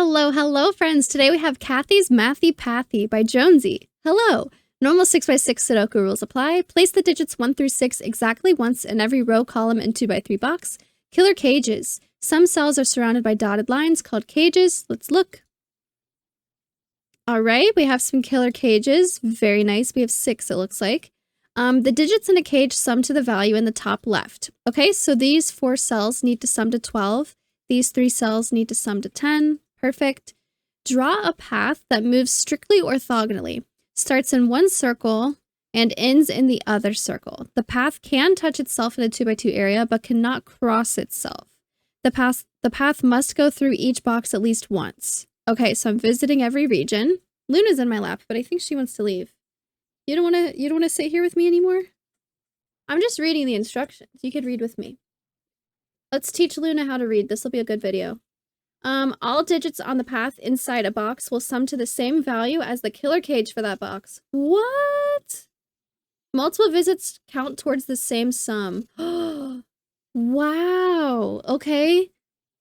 Hello, hello, friends. Today we have Kathy's Mathy Pathy by Jonesy. Hello. Normal 6x6 Sudoku rules apply. Place the digits 1 through 6 exactly once in every row, column, and 2x3 box. Killer cages. Some cells are surrounded by dotted lines called cages. Let's look. All right, we have some killer cages. Very nice. We have 6, it looks like. The digits in a cage sum to the value in the top left. Okay, so these 4 cells need to sum to 12. These 3 cells need to sum to 10. Perfect. Draw a path that moves strictly orthogonally, starts in one circle, and ends in the other circle. The path can touch itself in a 2x2 area, but cannot cross itself. The path must go through each box at least once. Okay, so I'm visiting every region. Luna's in my lap, but I think she wants to leave. You don't want to sit here with me anymore? I'm just reading the instructions. You could read with me. Let's teach Luna how to read. This will be a good video. All digits on the path inside a box will sum to the same value as the killer cage for that box. What? Multiple visits count towards the same sum. Wow. Okay.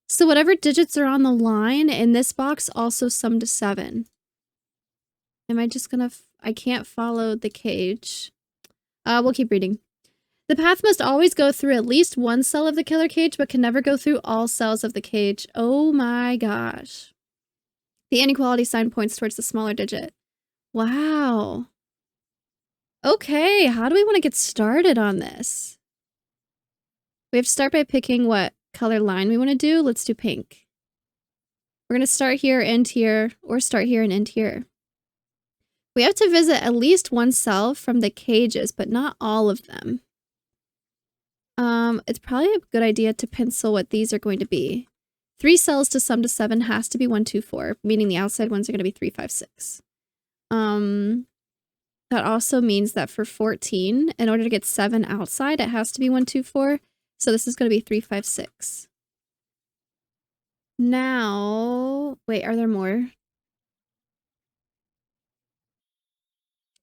So whatever digits are on the line in this box also sum to 7. Am I just gonna... I can't follow the cage. We'll keep reading. The path must always go through at least one cell of the killer cage, but can never go through all cells of the cage. Oh my gosh. The inequality sign points towards the smaller digit. Wow. Okay, how do we want to get started on this? We have to start by picking what color line we want to do. Let's do pink. We're going to start here, end here, or start here and end here. We have to visit at least one cell from the cages, but not all of them. It's probably a good idea to pencil what these are going to be. 3 cells to sum to 7 has to be 1, 2, 4, meaning the outside ones are going to be 3, 5, 6. That also means that for 14, in order to get 7 outside, it has to be 1, 2, 4. So this is going to be 3, 5, 6. Now, wait, are there more?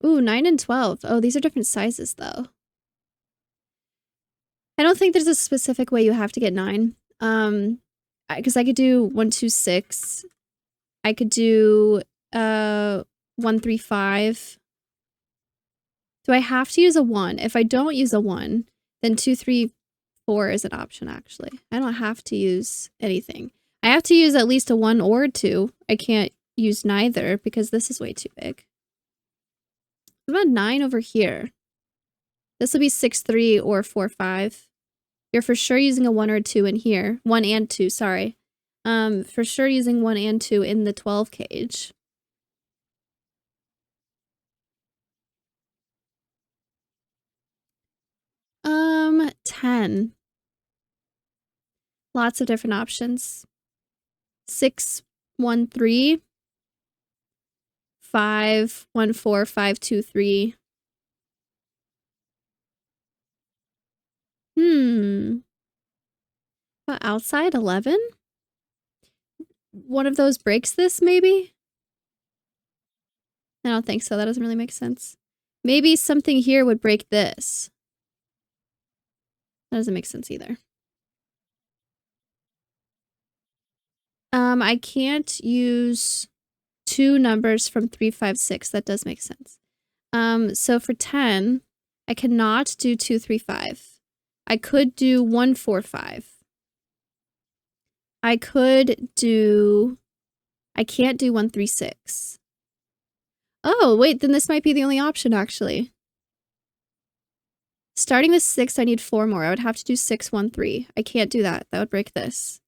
Ooh, 9 and 12. Oh, these are different sizes, though. I don't think there's a specific way you have to get 9. Because I could do 1, 2, 6. I could do 1, 3, 5. Do I have to use a 1? If I don't use a 1, then 2, 3, 4 is an option, actually. I don't have to use anything. I have to use at least a 1 or a 2. I can't use neither because this is way too big. What about 9 over here? This will be 6, 3 or 4, 5. You're for sure using a 1 or a 2 in here. 1 and 2, sorry. For sure using 1 and 2 in the 12 cage. Um, 10. Lots of different options. 6, 1, 3. 5, 1, 4, 5, 2, 3. Outside 11? One of those breaks this, maybe? I don't think so. That doesn't really make sense. Maybe something here would break this. That doesn't make sense either. I can't use 2 numbers from 3, 5, 6. That does make sense. So for 10, I cannot do 2, 3, 5. I could do 1, 4, 5. I can't do 1, 3, 6. Oh, wait, then this might be the only option, actually. Starting with 6, I need 4 more. I would have to do 6, 1, 3. I can't do that. That would break this.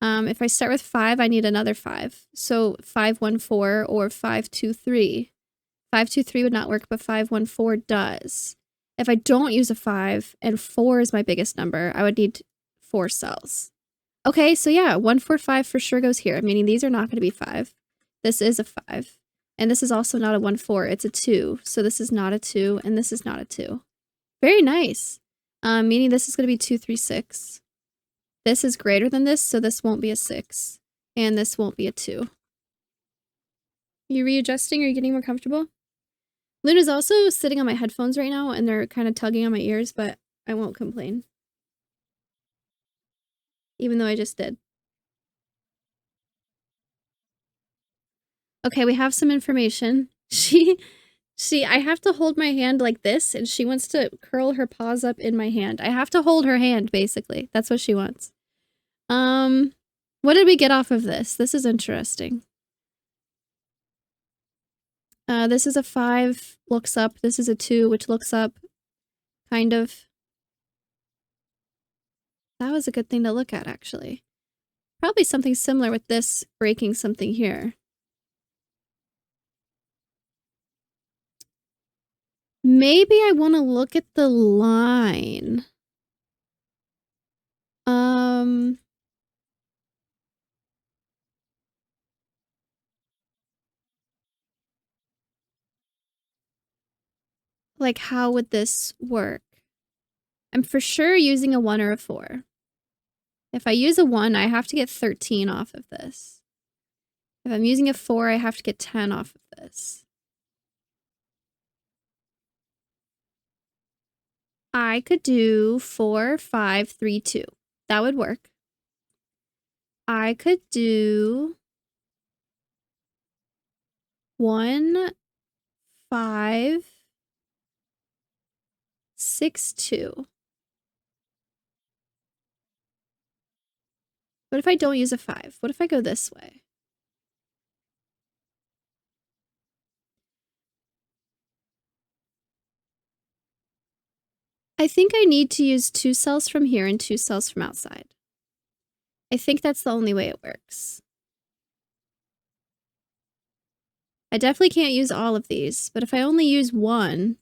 If I start with 5, I need another 5. So 5, 1, 4 or 5, 2, 3. 5, 2, 3 would not work, but 5, 1, 4 does. If I don't use a 5 and 4 is my biggest number, I would need 4 cells. Okay, so yeah, 1, 4, 5 for sure goes here, meaning these are not going to be 5. This is a 5. And this is also not a 1, 4, it's a 2. So this is not a 2, and this is not a 2. Very nice. Meaning this is going to be 2, 3, 6. This is greater than this, so this won't be a 6. And this won't be a 2. You readjusting? Are you getting more comfortable? Luna's also sitting on my headphones right now, and they're kind of tugging on my ears, but I won't complain. Even though I just did. Okay, we have some information. I have to hold my hand like this, and she wants to curl her paws up in my hand. I have to hold her hand, basically. That's what she wants. What did we get off of this? This is interesting. This is a 5, looks up. This is a 2, which looks up. Kind of. That was a good thing to look at, actually. Probably something similar with this breaking something here. Maybe I want to look at the line. Like, how would this work? I'm for sure using a 1 or a 4. If I use a 1, I have to get 13 off of this. If I'm using a 4, I have to get 10 off of this. I could do 4, 5, 3, 2. That would work. I could do 1, 5, 6, 2. What if I don't use a 5? What if I go this way? I think I need to use 2 cells from here and 2 cells from outside. I think that's the only way it works. I definitely can't use all of these, but if I only use 1,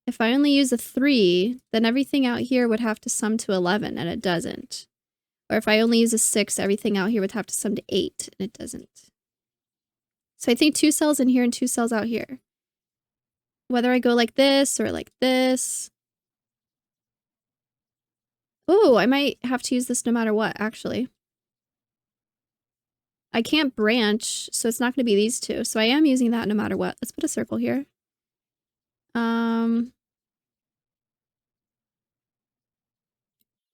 if I only use a 3, then everything out here would have to sum to 11, and it doesn't. Or if I only use a 6, everything out here would have to sum to 8, and it doesn't. So I think 2 cells in here and 2 cells out here. Whether I go like this or like this. Oh, I might have to use this no matter what, actually. I can't branch, so it's not going to be these 2. So I am using that no matter what. Let's put a circle here.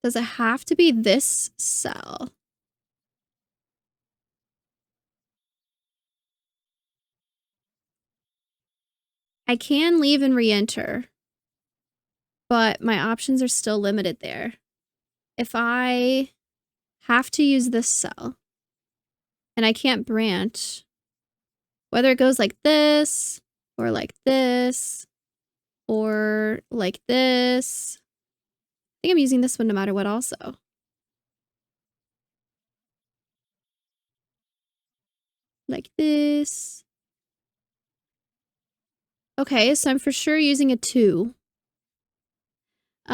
Does it have to be this cell? I can leave and re-enter, but my options are still limited there. If I have to use this cell, and I can't branch, whether it goes like this, or like this, or like this, I think I'm using this one no matter what also. Like this. Okay, so I'm for sure using a 2. If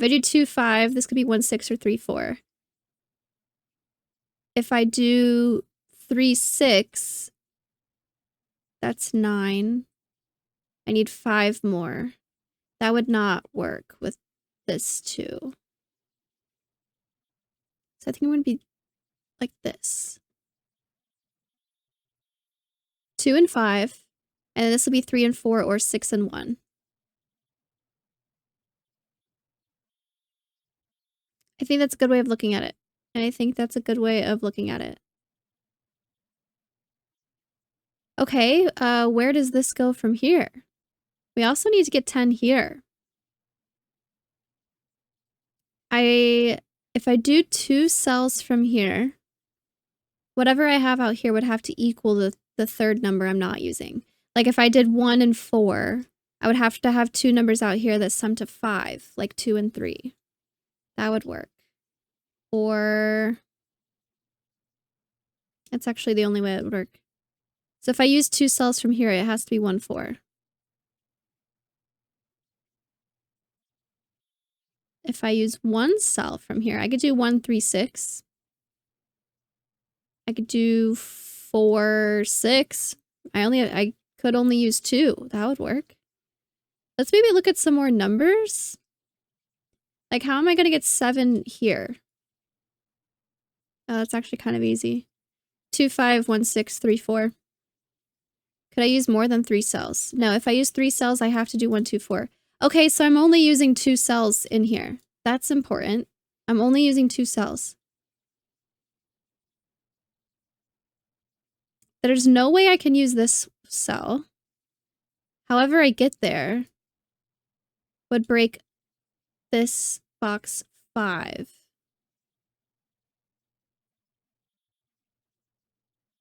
I do 2, 5, this could be 1, 6, or 3, 4. If I do 3, 6, that's 9. I need 5 more. That would not work with this 2. So I think I'm going to be like this. 2 and 5. And then this will be 3 and 4 or 6 and 1. I think that's a good way of looking at it. And I think that's a good way of looking at it. Okay, where does this go from here? We also need to get 10 here. If I do 2 cells from here, whatever I have out here would have to equal the third number I'm not using. Like if I did 1 and 4, I would have to have 2 numbers out here that sum to 5, like 2 and 3. That would work. Or that's actually the only way it would work. So if I use 2 cells from here, it has to be 1, 4. If I use 1 cell from here, I could do 1, 3, 6. I could do 4, 6. I could only use 2. That would work. Let's maybe look at some more numbers. Like, how am I going to get 7 here? Oh, that's actually kind of easy. 2, 5, 1, 6, 3, 4. Could I use more than 3 cells? No, if I use 3 cells, I have to do 1, 2, 4. Okay, so I'm only using 2 cells in here. That's important. I'm only using 2 cells. There's no way I can use this cell. However I get there would break this box 5.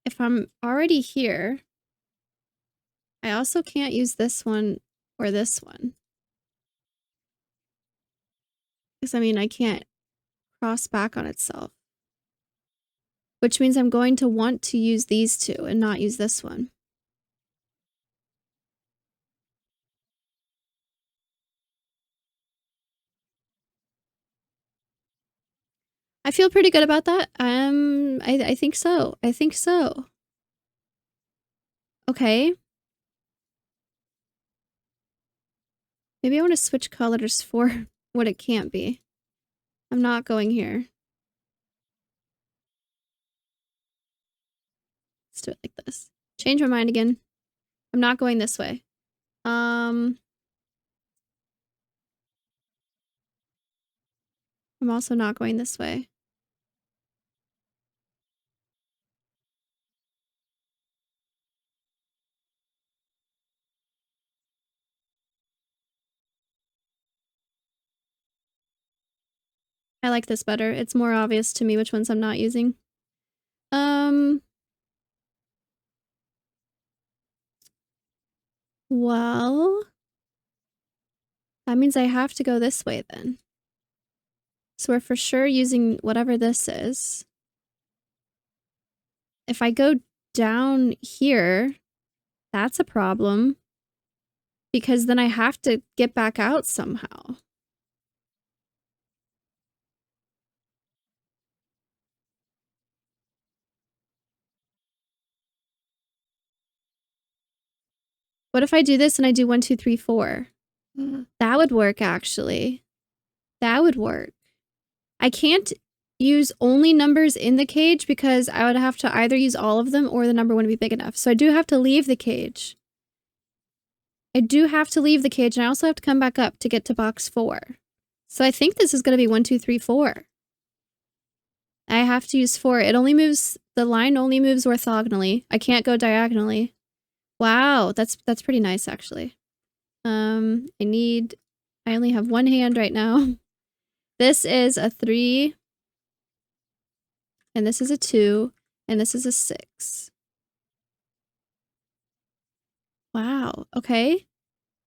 If I'm already here, I also can't use this one or this one. Because, I mean, I can't cross back on itself. Which means I'm going to want to use these two and not use this one. I feel pretty good about that. I think so. I think so. Okay. Maybe I want to switch colors for what it can't be. I'm not going here. Let's do it like this. Change my mind again. I'm not going this way. I'm also not going this way. I like this better. It's more obvious to me which ones I'm not using. Well, that means I have to go this way then. So we're for sure using whatever this is. If I go down here, that's a problem. Because then I have to get back out somehow. What if I do this and I do 1, 2, 3, 4? That would work, actually. That would work. I can't use only numbers in the cage because I would have to either use all of them or the number wouldn't be big enough. So I do have to leave the cage. I do have to leave the cage, and I also have to come back up to get to box 4. So I think this is going to be 1, 2, 3, 4. I have to use 4. It only moves, the line only moves orthogonally. I can't go diagonally. Wow, that's pretty nice, actually. I only have one hand right now. This is a 3, and this is a 2, and this is a 6. Wow, okay.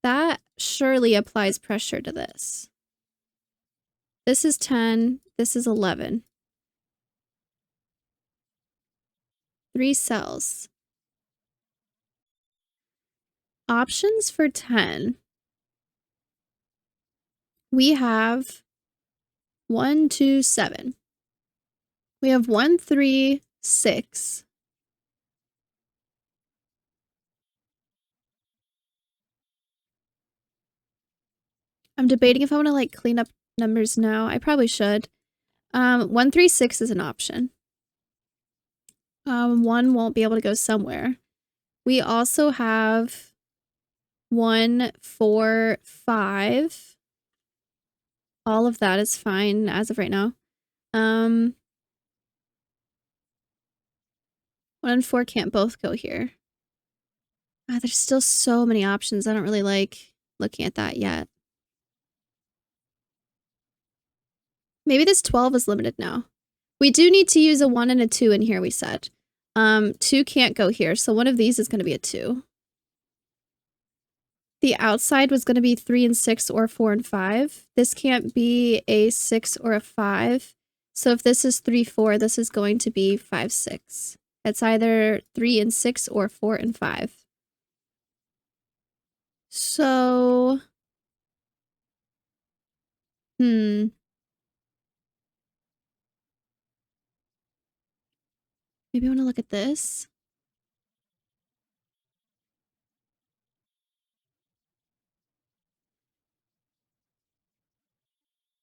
That surely applies pressure to this. This is 10, this is 11. 3 cells. Options for 10. We have 1, 2, 7. We have 1, 3, 6. I'm debating if I want to like clean up numbers now. I probably should. 1, 3, 6 is an option. 1 won't be able to go somewhere. We also have 1, 4, 5. All of that is fine as of right now. 1 and 4 can't both go here. There's still so many options. I don't really like looking at that yet. Maybe this 12 is limited now. We do need to use a 1 and a 2 in here, we said. 2 can't go here, so one of these is going to be a 2. The outside was going to be 3 and 6 or 4 and 5. This can't be a 6 or a 5. So if this is 3, 4, this is going to be 5, 6. It's either 3 and 6 or 4 and 5. So, maybe I want to look at this.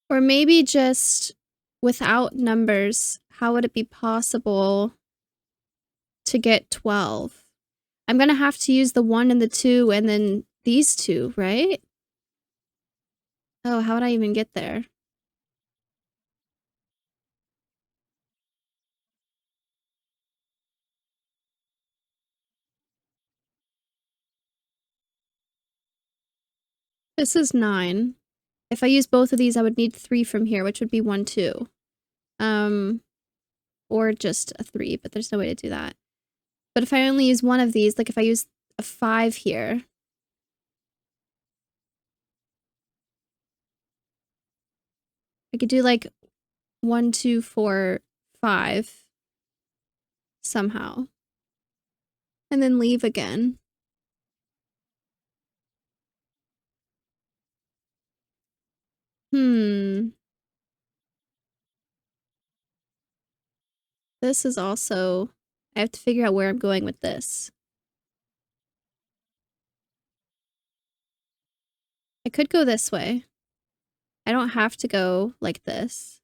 Or maybe just without numbers, how would it be possible to get 12? I'm going to have to use the 1 and the 2 and then these two, right? Oh, how would I even get there? This is 9. If I use both of these, I would need 3 from here, which would be 1, 2. Or just a 3, but there's no way to do that. But if I only use one of these, like if I use a 5 here, I could do like 1, 2, 4, 5 somehow. And then leave again. This is also... I have to figure out where I'm going with this. I could go this way. I don't have to go like this.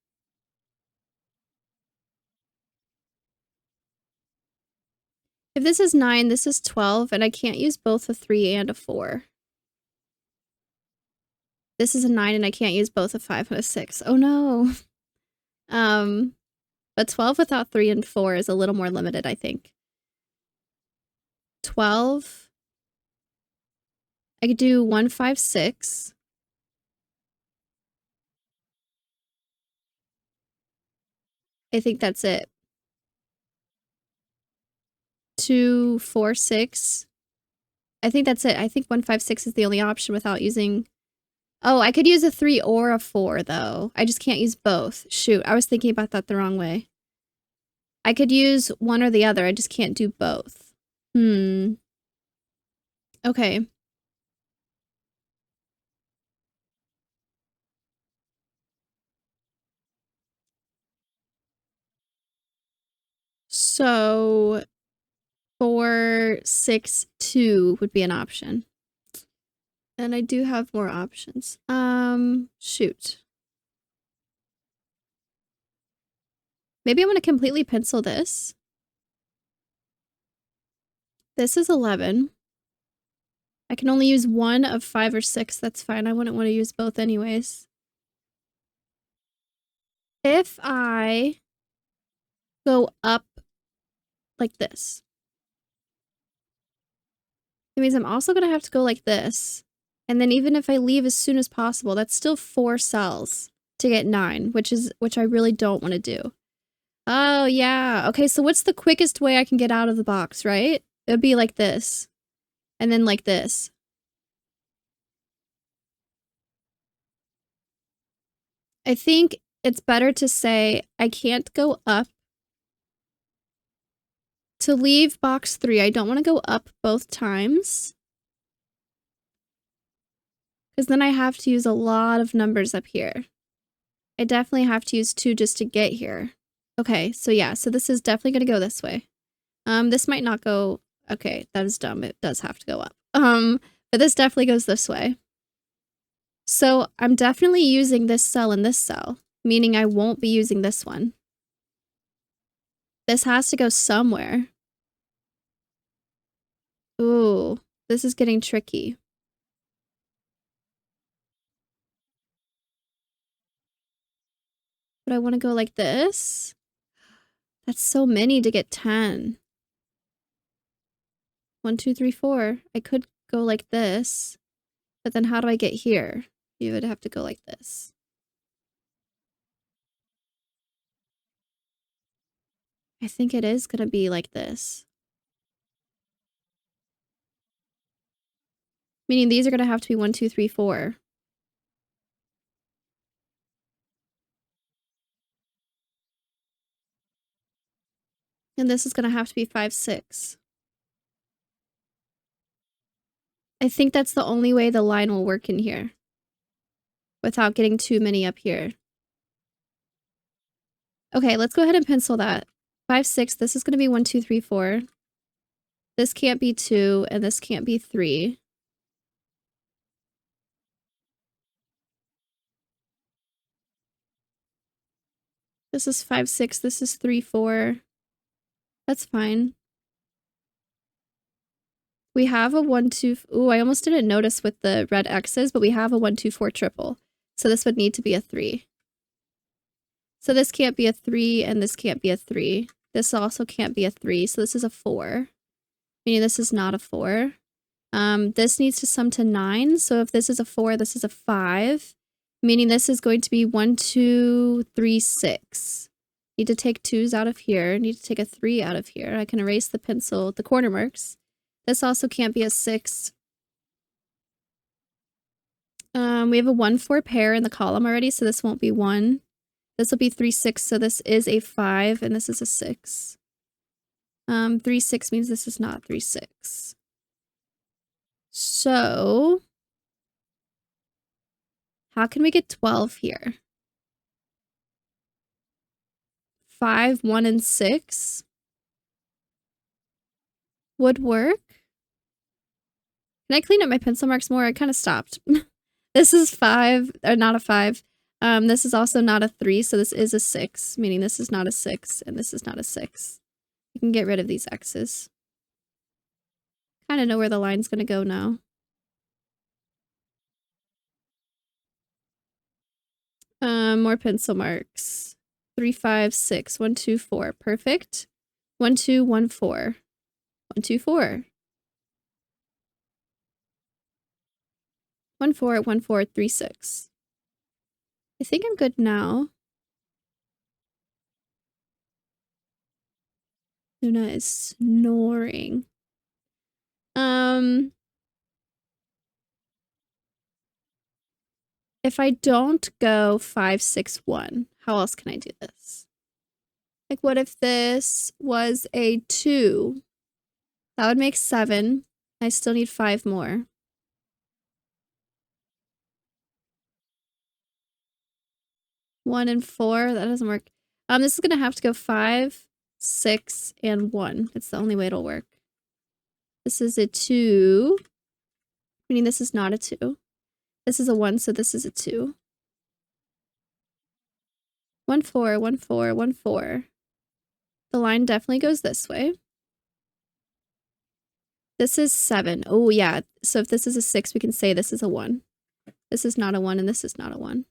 If this is 9, this is 12, and I can't use both a 3 and a 4. This is a 9, and I can't use both a 5 and a 6. Oh no. But 12 without 3 and 4 is a little more limited, I think. 12. I could do 1, 5, 6. I think that's it. 2, 4, 6. I think that's it. I think 1, 5, 6 is the only option without using... Oh, I could use a 3 or a 4, though. I just can't use both. Shoot, I was thinking about that the wrong way. I could use one or the other. I just can't do both. Okay. So 4, 6, 2 would be an option. And I do have more options. Shoot. Maybe I'm going to completely pencil this. This is 11. I can only use one of 5 or 6. That's fine. I wouldn't want to use both anyways. If I go up like this, it means I'm also going to have to go like this. And then even if I leave as soon as possible, that's still 4 cells to get 9, which I really don't want to do. Oh, yeah. Okay, so what's the quickest way I can get out of the box, right? It would be like this. And then like this. I think it's better to say I can't go up. To leave box 3, I don't want to go up both times. Because then I have to use a lot of numbers up here. I definitely have to use 2 just to get here. Okay, so yeah, so this is definitely going to go this way. This might not go... Okay, that is dumb. It does have to go up. But this definitely goes this way. So I'm definitely using this cell and this cell, meaning I won't be using this one. This has to go somewhere. Ooh, this is getting tricky. But I want to go like this. That's so many to get 10. 1, 2, 3, 4. I could go like this. But then how do I get here? You would have to go like this. I think it is going to be like this. Meaning these are going to have to be 1, 2, 3, 4. And this is going to have to be 5, 6. I think that's the only way the line will work in here. Without getting too many up here. Okay, let's go ahead and pencil that. 5, 6, this is going to be 1, 2, 3, 4. This can't be 2, and this can't be 3. This is 5, 6, this is 3, 4. That's fine. We have a 1, 2... Ooh, I almost didn't notice with the red X's, but we have a 1, 2, 4 triple. So this would need to be a 3. So this can't be a 3, and this can't be a 3. This also can't be a 3, so this is a 4. Meaning this is not a 4. This needs to sum to 9. So if this is a 4, this is a 5. Meaning this is going to be 1, 2, 3, 6. Need to take 2's out of here. Need to take a 3 out of here. I can erase the pencil, the corner marks. This also can't be a 6. We have a 1, 4 pair in the column already, so this won't be 1. This will be 3, 6, so this is a 5, and this is a 6. 3, 6 means this is not 3, 6. So, how can we get 12 here? 5, 1, and 6 would work. Can I clean up my pencil marks more? I kind of stopped. This is 5, or not a 5. This is also not a 3, so this is a 6, meaning this is not a 6, and this is not a 6. You can get rid of these X's. Kind of know where the line's going to go now. More pencil marks. 3, 5, 6. 1, 2, 4. Perfect. 1, 2, 1, 4. 1, 2, 4. 1, 4, 1, 4, 3, 6. I think I'm good now. Luna is snoring. If I don't go 5, 6, 1, how else can I do this? Like, what if this was a 2? That would make 7. I still need 5 more. One and 4, that doesn't work. This is gonna have to go 5, 6, and 1. It's the only way it'll work. This is a 2, meaning this is not a 2. This is a 1, so this is a 2. 1, 4, 1, 4, 1, 4. The line definitely goes this way. This is 7. Oh, yeah. So if this is a 6, we can say this is a 1. This is not a 1, and this is not a 1.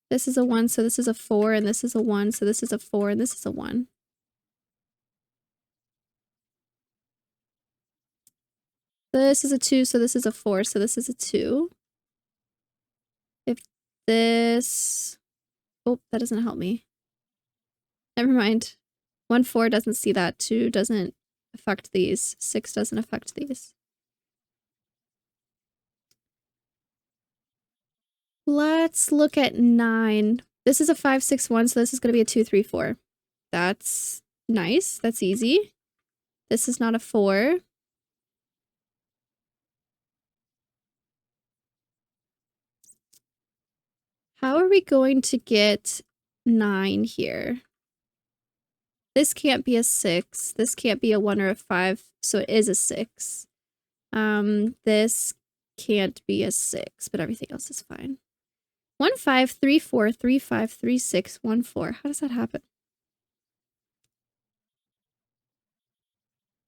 This is a 1, so this is a 4, and this is a 1, so this is a 4, and this is a 1. This is a 2, so this is a 4, so this is a 2. If this... Oh, that doesn't help me. Never mind. 1, 4 doesn't see that. 2 doesn't affect these. 6 doesn't affect these. Let's look at 9. This is a 5, 6, 1, so this is going to be a 2, 3, 4. That's nice. That's easy. This is not a 4. How are we going to get 9 here? This can't be a 6. This can't be a 1 or a 5, so it is a 6. This can't be a 6, but everything else is fine. 1, 5, 3, 4, 3, 5, 3, 6, 1, 4. How does that happen?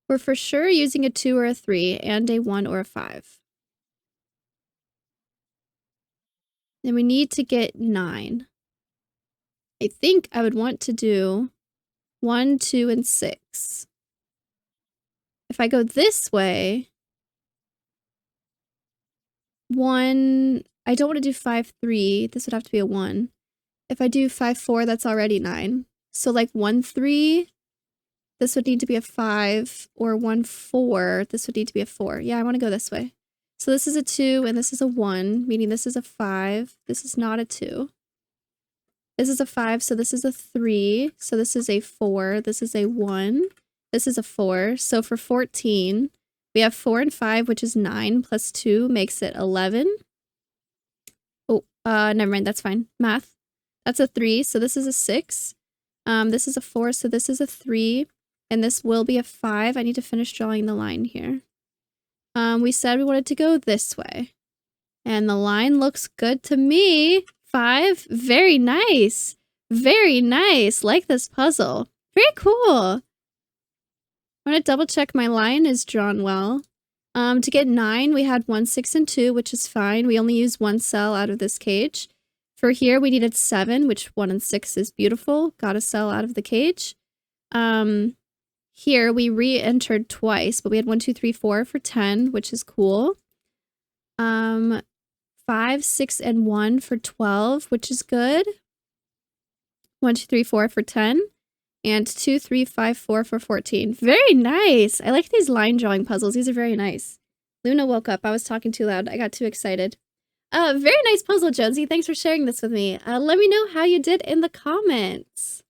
We're for sure using a 2 or a 3 and a 1 or a 5. Then we need to get 9. I think I would want to do 1, 2, and 6. If I go this way, 1, I don't want to do 5, 3. This would have to be a 1. If I do 5, 4, that's already 9. So like 1, 3, this would need to be a 5, or 1, 4, this would need to be a 4. Yeah, I want to go this way. So this is a 2, and this is a 1, meaning this is a 5. This is not a 2. This is a 5, so this is a 3. So this is a 4. This is a 1. This is a 4. So for 14, we have 4 and 5, which is 9, plus 2 makes it 11. Oh, never mind, that's fine. Math. That's a 3, so this is a 6. This is a 4, so this is a 3. And this will be a 5. I need to finish drawing the line here. We said we wanted to go this way. And the line looks good to me. 5. Very nice. Very nice. Like this puzzle. Very cool. I'm going to double check my line is drawn well. To get 9, we had 1, 6, and 2, which is fine. We only used 1 cell out of this cage. For here, we needed 7, which 1 and 6 is beautiful. Got a cell out of the cage. Here, we re-entered twice, but we had 1, 2, 3, 4 for 10, which is cool. 5, 6, and 1 for 12, which is good. 1, 2, 3, 4 for 10. And 2, 3, 5, 4 for 14. Very nice. I like these line drawing puzzles. These are very nice. Luna woke up. I was talking too loud. I got too excited. Very nice puzzle, Jonesy. Thanks for sharing this with me. Let me know how you did in the comments.